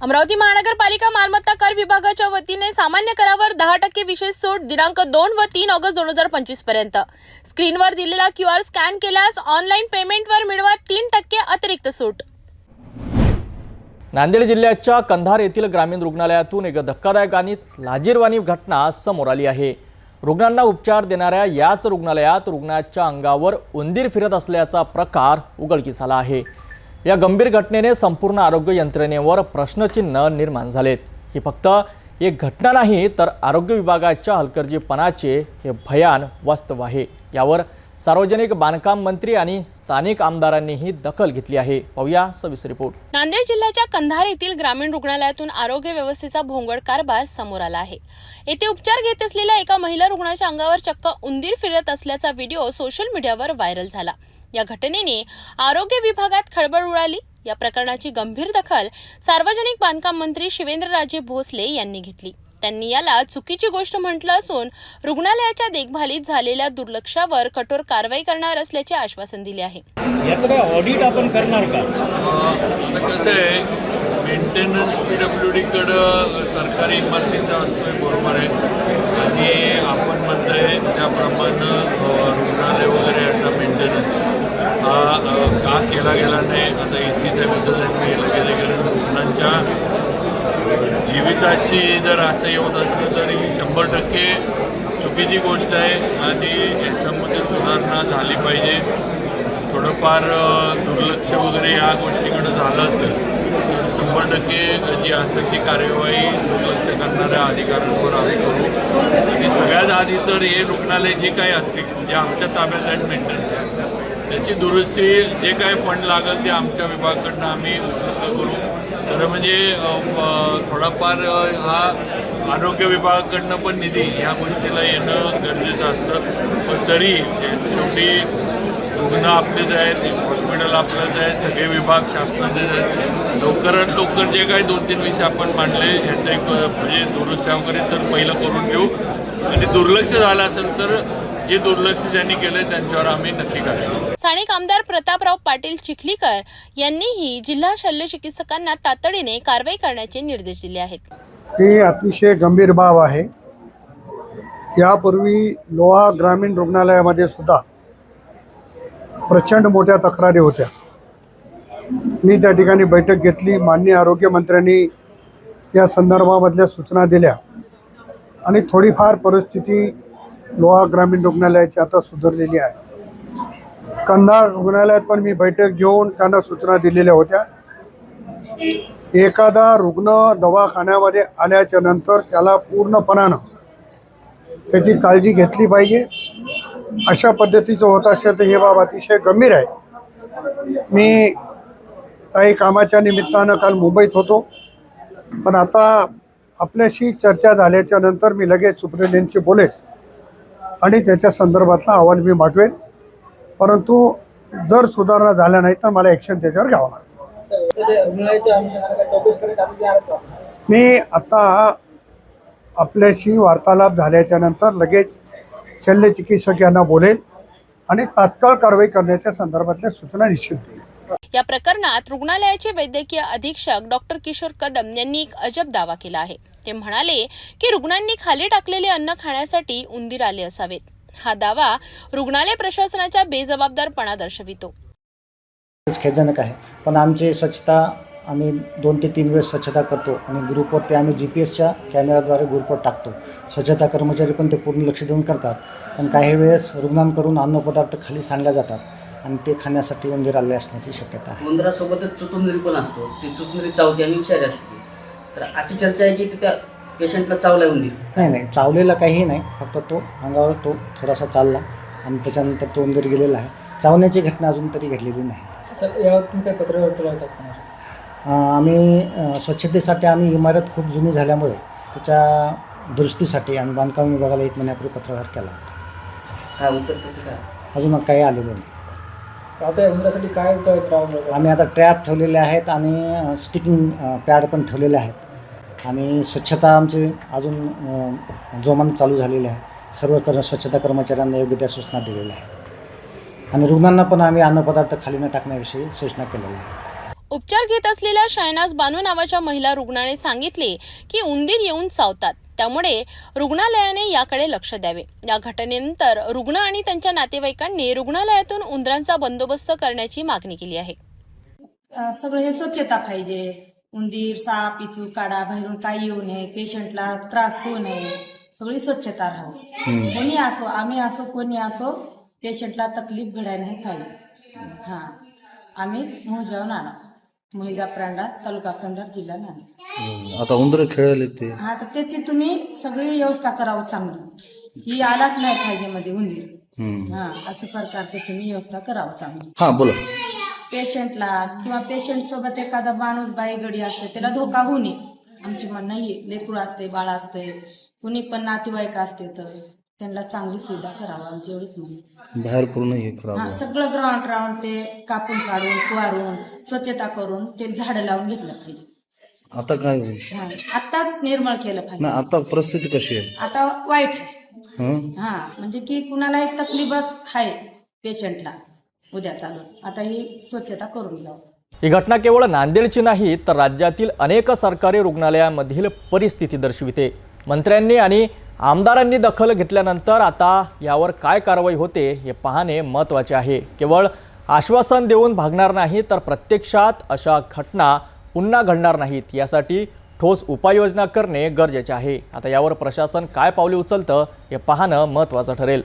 अमरावती महानगरपालिका मालमत्ता कर विभागाच्या वतीने सामान्य करावर 10% विशेष सूट दिनांक 2 व 3 ऑगस्ट 2025 पर्यंत। स्क्रीनवर दिलेला QR स्कॅन केल्यास ऑनलाईन पेमेंटवर मिळवा 3% अतिरिक्त सूट। नांदेड जिल्ह्याच्या कंधार येथील ग्रामीण रुग्णालयातून एक धक्कादायक आणि लाजिरवाणी घटना समोर आली आहे। रुग्णांना उपचार देणाऱ्या याच रुग्णालयात रुग्णाच्या अंगावर उंदीर फिरत असल्याचा प्रकार उघडकीस आला आहे। या गंभीर घटनेने संपूर्ण आरोग्य यंत्रणेवर प्रश्नचिन्ह निर्माण झालेत। ही फक्त एक घटना नाही तर आरोग्य विभागाच्या हलगर्जीपणाचे हे भयान वास्तव आहे। यावर सार्वजनिक बांधकाम मंत्री आणि स्थानिक आमदारांनीही दखल घेतली आहे। पाहूया सविस्तर रिपोर्ट। नांदेड जिल्ह्याच्या कंधार येथील ग्रामीण रुग्णालयातून आरोग्य व्यवस्थेचा भोंगळ कारभार समोर आला आहे। येथे उपचार घेत असलेल्या एका महिला रुग्णाच्या अंगावर चक्क उंदीर फिरत असल्याचा व्हिडिओ सोशल मीडियावर व्हायरल झाला। या घटनेने आरोग्य विभागात खळबळ उडाली। या प्रकरणाची गंभीर दखल सार्वजनिक बांधकाम मंत्री शिवेंद्रराजे भोसले यांनी घेतली। त्यांनी याला चुकीची गोष्ट म्हटलं असून रुग्णालयाच्या देखभालीत झालेल्या दुर्लक्षावर कठोर कारवाई करणार असल्याचे आश्वासन दिले आहे। याचं काय ऑडिट आपण करणार का? आता कसं आहे, मेंटेनन्स PWD कडे सरकारी इमारतीचा असतोय, बरोबर आहे, आणि आपण म्हणतोय त्याप्रमाणे रुग्णालय वगैरे याचा मेंटेनन्स का केला गेला नाही। आता AC साहेबांचं लगेच रुग्णांच्या जीविताशी जर असं येत असलं तर ही 100% चुकीची गोष्ट आहे आणि याच्यामध्ये सुधारणा झाली पाहिजे। थोडंफार दुर्लक्ष वगैरे या गोष्टीकडे झालं असेल तर 100% जी असेल ती कार्यवाही दुर्लक्ष करणाऱ्या अधिकाऱ्यांवर आम्ही करू। आणि सगळ्यात आधी तर हे रुग्णालय जे काही असतील जे आमच्या ताब्यात आहेत मेंटेनन्स, त्याची दुरुस्ती जे काही फंड लागेल ते आमच्या विभागाकडनं आम्ही उपलब्ध करू। तर म्हणजे थोडाफार हा आरोग्य विभागाकडनं पण निधी ह्या गोष्टीला येणं गरजेचं असतं। पण तरी शेवटी रुग्ण आपलेच आहेत, हॉस्पिटल आपलंच आहे, सगळे विभाग शासनाचे आहेत। लवकरात लवकर जे काही 2-3 विषय आपण मांडले ह्याचं एक म्हणजे दुरुस्त्या वगैरे तर पहिलं करून घेऊ आणि दुर्लक्ष झालं असेल तर जे दुर्लक्ष ज्यांनी केले त्यांच्यावर आम्ही नक्की करू। स्थानिक आमदार प्रतापराव पाटील चिखलीकर यांनीही जिल्हा शल्य चिकित्सकांना तातडीने कारवाई करण्याचे निर्देश दिले आहेत। ही अतिशय गंभीर बाब आहे। यापूर्वी लोहा ग्रामीण रुग्णालयामध्ये सुद्धा प्रचंड मोठ्या तक्रारी होत्या। मी त्या ठिकाणी बैठक घेतली, माननीय आरोग्यमंत्र्यांनी या संदर्भामधल्या सूचना दिल्या आणि थोडीफार परिस्थिती लोहा ग्रामीण रुग्णालयाची आता सुधारलेली आहे। कंधार रुग्णालयात पण मी बैठक घेऊन त्यांना सूचना दिलेल्या होत्या। एखादा रुग्ण दवाखान्यामध्ये आल्याच्या नंतर त्याला पूर्णपणानं त्याची काळजी घेतली पाहिजे। अशा पद्धतीचं होत असेल तर हे बाब अतिशय गंभीर आहे। मी काही कामाच्या निमित्तानं काल मुंबईत होतो, पण आता आपल्याशी चर्चा झाल्याच्या नंतर मी लगेच सुप्रिटेंडेंटशी बोलेन आणि त्याच्या संदर्भातला अहवाल मी मागवेन। परंतु जर सुधारणा झाल्या नाही तर मला ॲक्शन त्याच्यावर घ्यावं लागेल। मी आता आपल्याशी वार्तालाप झाल्याच्या नंतर लगेच शल्य चिकित्सक यांना बोलेल आणि तात्काळ कारवाई करण्याच्या संदर्भातल्या सूचना निश्चित देईल। या प्रकरणात रुग्णालयाचे वैद्यकीय अधीक्षक डॉक्टर किशोर कदम यांनी एक अजब दावा केला आहे। ते म्हणाले की रुग्णांनी खाली टाकलेले अन्न खाण्यासाठी उंदीर आले असावेत। हा दावा रुग्णालय प्रशासनाच्या बेजबाबदारपणा दर्शवितो। खेदजनक आहे, पण आमची स्वच्छता आम्ही 2 ते 3 वेळेस स्वच्छता करतो आणि ग्रुपवरती आम्ही GPSच्या कॅमेराद्वारे ग्रुपवर टाकतो। स्वच्छता कर्मचारी पण ते पूर्ण लक्ष देऊन करतात, पण काही वेळेस रुग्णांकडून अन्नपदार्थ खाली सांडल्या जातात आणि ते खाण्यासाठी उंदीर आले असण्याची शक्यता आहे। उंदरासोबतच चुतुंदरी पण असतो, ती चुतुंदरी चावते आणि विषारी असते। तर अशी चर्चा आहे की त्या पेशंटला चावला उंदीर? नाही, चावलेला काहीही नाही, फक्त तो अंगावर तो थोडासा चालला आणि त्याच्यानंतर तो उंदीर गेलेला आहे। चावण्याची घटना अजून तरी घडलेली नाही। आम्ही स्वच्छतेसाठी आणि इमारत खूप जुनी झाल्यामुळे त्याच्या दुरुस्तीसाठी आम्ही बांधकाम विभागाला 1 महिन्यापूर्वी पत्रव्यवहार केला होता। काय उत्तर काय अजून काही आलेलं नाही। आम्ही आता ट्रॅप ठेवलेले आहेत आणि स्टिकिंग पॅड पण ठेवलेले आहेत आणि स्वच्छता आमची अजून जोमानं चालू झालेली आहे। सर्व स्वच्छता कर्मचाऱ्यांना योग्य त्या सूचना दिलेल्या आहेत आणि रुग्णांना पण आम्ही अन्नपदार्थ खाली न टाकण्याविषयी सूचना केलेल्या आहेत। उपचार घेत असलेल्या शहनाज बानू नावाच्या महिला रुग्णाने सांगितले की उंदीर येऊन चावतात, त्यामुळे रुग्णालयाने याकडे लक्ष द्यावे. या घटनेनंतर रुग्ण आणि त्यांच्या नातेवाईकांनी रुग्णालयातून उंदरांचा बंदोबस्त करण्याची मागणी केली आहे. सगळं हे स्वच्छता पाहिजे. उंदीर, साप, इचू, काडा बाहेरून काही येऊ नये, पेशंटला त्रास होऊ नये, सगळी स्वच्छता राहावी. कोणी असो, आम्ही असो, कोणी असो, पेशंटला तकलीफ घडायला नाही पाहिजे. हां, आम्ही मोहजावून आणा, मोहिजा प्रांडा, तालुका कंधार, जिल्हा नांदेड. आता उंदर खेळायला ते हा, तर त्याची तुम्ही सगळी व्यवस्था करावं चांगली. ही आलाच नाही पाहिजे मध्ये उंदीर. हा, असं प्रकारचं तुम्ही व्यवस्था करावं चांगली. हा बोला. पेशंटला किंवा पेशंट सोबत एखादा माणूस बाई गडी असते, त्याला धोका होऊ नये. आमची म्हणणं ही लेकरू असते, बाळ असते, कुणी पण नातेवाईक असते, तर त्यांना चांगली सुविधा करावं, आमची एवढीच म्हणणं. बाहेर पूर्ण हे खराब हा, सगळं ग्राउंड राऊंड ते कापून काढून फुवारून स्वच्छता करून ते झाडं लावून घेतलं पाहिजे. आता काय होईल? हा, आत्ताच निर्मळ केलं पाहिजे. ना आता परिस्थिती कशी आहे? आता वाईट आहे. हं? हा, म्हणजे की कुणाला एक तकलीफच आहे पेशंटला उद्या चालून. आता ही स्वच्छता करून घ्यावं. ही घटना केवळ नांदेडची नाही तर राज्यातील अनेक सरकारी रुग्णालयामधील परिस्थिती दर्शविते. मंत्र्यांनी आणि आमदारांनी दखल घेतल्यानंतर आता यावर काय कारवाई होते हे पाहणे महत्त्वाचे आहे. केवळ आश्वासन देऊन भागणार नाही तर प्रत्यक्षात अशा घटना पुन्हा घडणार नाहीत यासाठी ठोस उपाययोजना करणे गरजेचे आहे. आता यावर प्रशासन काय पावले उचलतं हे पाहणं महत्त्वाचं ठरेल.